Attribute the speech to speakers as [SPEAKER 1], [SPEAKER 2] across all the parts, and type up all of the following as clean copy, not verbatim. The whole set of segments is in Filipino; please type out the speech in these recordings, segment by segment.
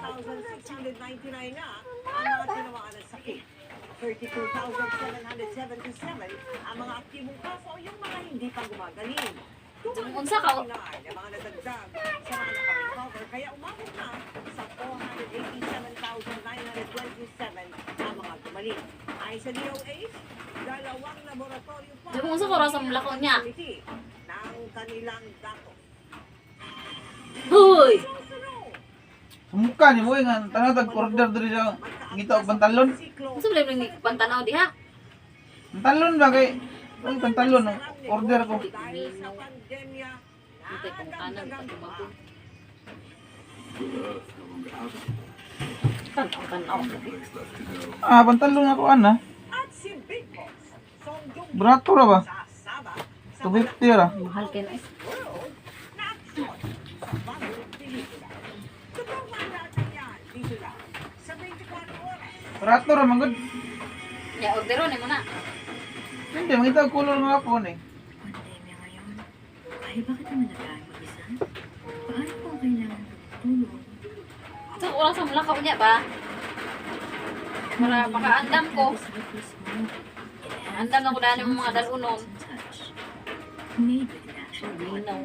[SPEAKER 1] 1,699 na ang mga tinamaan ng sakit. 32,777 ang mga aktibong kaso o yung mga hindi pa gumagaling.
[SPEAKER 2] Unsa ka?
[SPEAKER 1] Ang mga nadagdag sa mga nakarecover, kaya umabot na sa 487,927 ang mga gumaling. Ay sa DOH, dalawang laboratorio pa
[SPEAKER 2] Diyan unsa ko ra sa mulakaw niya.
[SPEAKER 1] ng kanilang datos.
[SPEAKER 2] Hoy!
[SPEAKER 3] Mukha niyo mo nga tanang tag-order diri sa ngito og pantalon.
[SPEAKER 2] Unsa ba ni pantanaw diha?
[SPEAKER 3] Pantalon ba kay ay pantalon order ko.
[SPEAKER 1] Dahil sa pandemya,
[SPEAKER 2] Ito kung kanan pa tumabon. Tanaw.
[SPEAKER 3] Ah, pantalon ako ana.
[SPEAKER 1] at si Big Boss, Songjong
[SPEAKER 3] Brato ra ba?
[SPEAKER 1] sa Sabah, sa
[SPEAKER 3] 250 ra.
[SPEAKER 2] Mahal kay na.
[SPEAKER 1] world na aksyon sa bagong pelikula. Tutukan natin yan dito lang sa 24 oras.
[SPEAKER 3] Brato ra magud.
[SPEAKER 2] Ya ordero ni mo na.
[SPEAKER 3] Hindi mangita og color nga po ni.
[SPEAKER 4] Pandemya ngayon. Ay, bakit naman nag-aaral mag-isa? Paano kung kailangan ng tulong?
[SPEAKER 2] Sa oras sa mulakaw niya ba? Para makaandam ko. Andam ako dahil ng mga dalunon.
[SPEAKER 4] Made with natural
[SPEAKER 2] Minaw.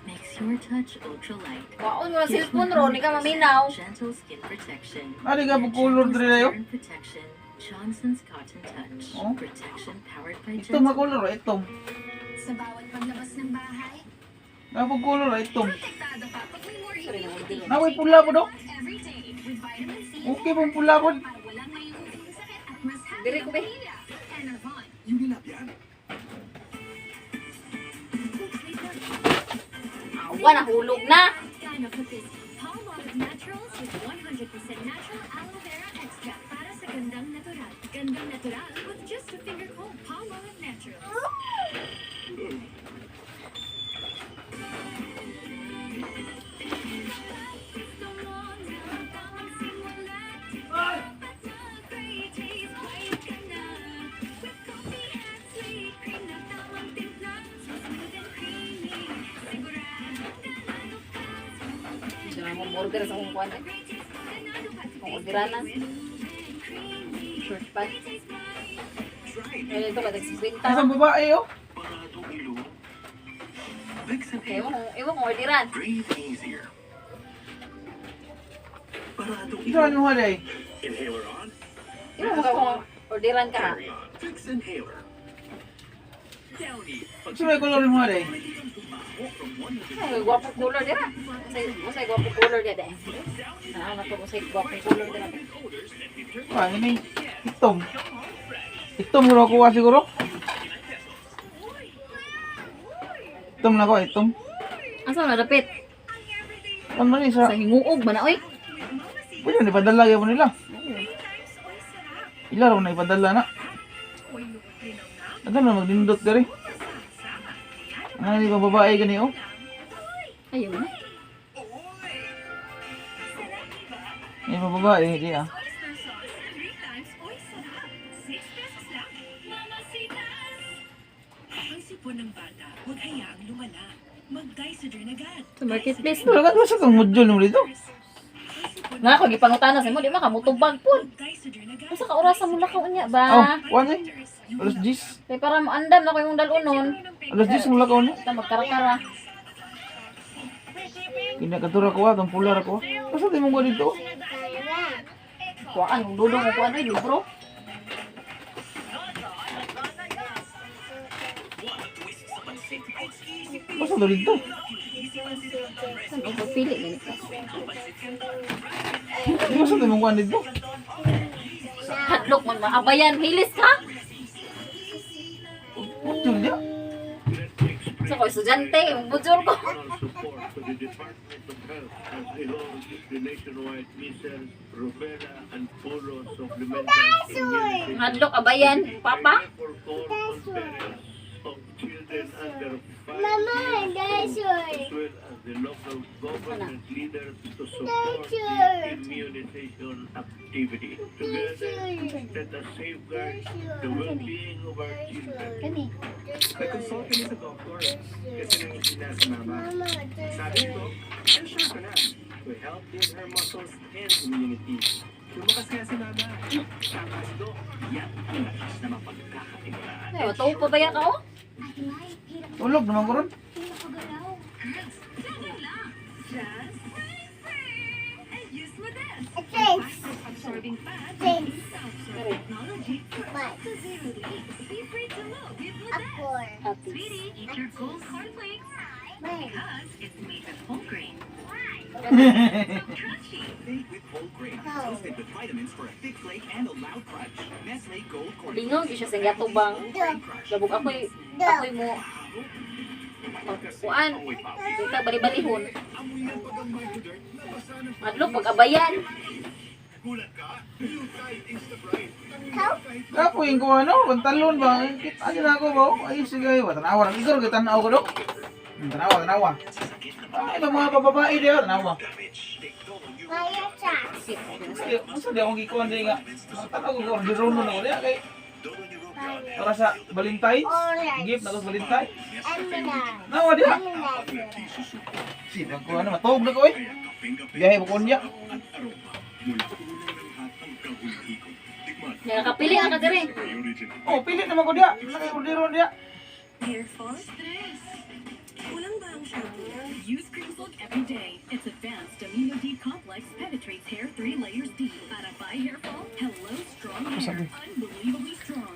[SPEAKER 4] makes your touch ultralight.
[SPEAKER 2] Waon mo sa cellphone ro, ni ka maminaw.
[SPEAKER 4] Gentle skin protection.
[SPEAKER 3] Ari ka po color diri ayo.
[SPEAKER 4] Burn protection. Johnson's Cotton Touch.
[SPEAKER 3] Oh.
[SPEAKER 4] Protection powered by
[SPEAKER 3] Ito ma
[SPEAKER 4] Gentle.
[SPEAKER 3] color itom.
[SPEAKER 5] Sa bawat paglabas ng bahay,
[SPEAKER 3] Na po color itom.
[SPEAKER 5] protektado ka pag may more
[SPEAKER 2] Sorry na mo din.
[SPEAKER 3] Naway pula po do.
[SPEAKER 5] every day with vitamin C
[SPEAKER 3] Okay pong pula po.
[SPEAKER 5] para walang maiuuting sakit at mas happy
[SPEAKER 2] Diri ko
[SPEAKER 5] ang
[SPEAKER 2] be.
[SPEAKER 5] pamilya. Enervon.
[SPEAKER 2] Awa na hulog na.
[SPEAKER 5] Gynocotis. Palmolive Naturals with 100% natural aloe vera extract para sa gandang natural. Gandang natural with just a finger comb. Palmolive Naturals.
[SPEAKER 2] Diyan mo order sa kung kuwan. Kung orderanan. Short pants. Eh, ito ba, nagsiswinta.
[SPEAKER 3] Asa babae oh.
[SPEAKER 2] Okay, ewan kung orderan.
[SPEAKER 6] Breathe easier. Parado
[SPEAKER 3] Ito ano halay?
[SPEAKER 6] Inhaler on.
[SPEAKER 2] Ewan mo ka kung orderan ka.
[SPEAKER 6] Carry on. Fix inhaler. Downy.
[SPEAKER 3] Ito may color mo halay.
[SPEAKER 2] Ay, guwapo color dira. Masay guwapo color dira. Ah, nato ko say guwapo color dira.
[SPEAKER 3] Ah, ini itom. Itom mo kuha siguro. Itom na ko, itom.
[SPEAKER 2] Asa na dapit?
[SPEAKER 3] Ano man isa?
[SPEAKER 2] Sa hinguog ba na oy?
[SPEAKER 3] Pwede na ipadala yun nila. Ila raw na ipadala na. Ano na magdindot dari? Ano ni babae gani oh?
[SPEAKER 2] Ayaw na.
[SPEAKER 3] Ni babae di ah.
[SPEAKER 4] Ang sipon ng bata, huwag hayaang lumala. Mag-Dysodern agad.
[SPEAKER 2] Sa marketplace
[SPEAKER 3] Pero
[SPEAKER 2] na.
[SPEAKER 3] ka sa kang module mo dito.
[SPEAKER 2] Nga ako gipangutana sa mo, di makamutubag pud.
[SPEAKER 4] Dysodern agad.
[SPEAKER 2] Asa ka oras sa mulakaw niya
[SPEAKER 3] Oh,
[SPEAKER 2] ba?
[SPEAKER 3] kuan eh. Alas 10.
[SPEAKER 2] Kay para maandam na ko yung dalunon.
[SPEAKER 3] Alas 10 mula ka ni.
[SPEAKER 2] Ta magkara-kara.
[SPEAKER 3] Kinakatura ko atong pular ko. Asa di mo ko dito?
[SPEAKER 2] Kuan kung dudong ko ano libro.
[SPEAKER 3] Asa to dito?
[SPEAKER 2] Saan ko pagpili ganito?
[SPEAKER 3] Asa di mo kuan dito?
[SPEAKER 2] Hadlok man maabayan, hilis ka?
[SPEAKER 3] Module niya.
[SPEAKER 2] Sa ko estudyante, yung bujol ko.
[SPEAKER 6] Support for the Department of Health as they launch the nationwide measles, rubella, and polio supplemental immunization.
[SPEAKER 2] Hadlok abayan, papa.
[SPEAKER 6] For all parents of children under 5 years old, as well as the local government leaders to support the immunization activity. Together, let us safeguard the well-being of our children.
[SPEAKER 2] Kani.
[SPEAKER 7] Nag-consult kami sa doctor kasi nang sinabi si mama. Sabi ko, sure ka na.
[SPEAKER 6] to help build her muscles and immunity. Lumakas kaya si Nana. Tapos do, yan ang lakas na mapagkakatiwalaan.
[SPEAKER 2] Ay, matuwa pa ba yan ka, oh?
[SPEAKER 3] Tulog naman ko ron.
[SPEAKER 5] Girls, second lang. Just and use mo this. Absorbing pads. Self-serve technology for up to 0 leaks. Be free to move. Use mo this.
[SPEAKER 2] Happy.
[SPEAKER 5] Sweetie, eat your gold cornflakes because it's made with whole grain. So crunchy.
[SPEAKER 7] Made with whole grain, toasted with vitamins for a thick flake and a loud crunch. Nestle Gold Corn.
[SPEAKER 2] Lingaw, di siya sa gatubang. Labog ako'y mo. Kuan. Dito, bali-balihon. Madlo, pag-abayan.
[SPEAKER 3] Kapo yung ko ano, pantalon ba? Kita niyo na ako ba? Ay, sige, tanawa. Ikaw, kita na ako do. Tanawa. Ay, ng mga babae diyo, tanawa. Sige, masa di akong gikuhan din nga. Tanawa ko, orderon mo na ulit. Kay, para sa Valentine. Gift na ko sa Valentine. Nawa diya. Sino ko ano, matog na ko eh. Biyahe mo ko niya.
[SPEAKER 2] Nakapili ka diri.
[SPEAKER 3] Oh, pili naman ko diya. Naka-orderon diya.
[SPEAKER 5] Hair fall? Stress. Kulang ba ang shampoo? Use Cream Silk every day. It's a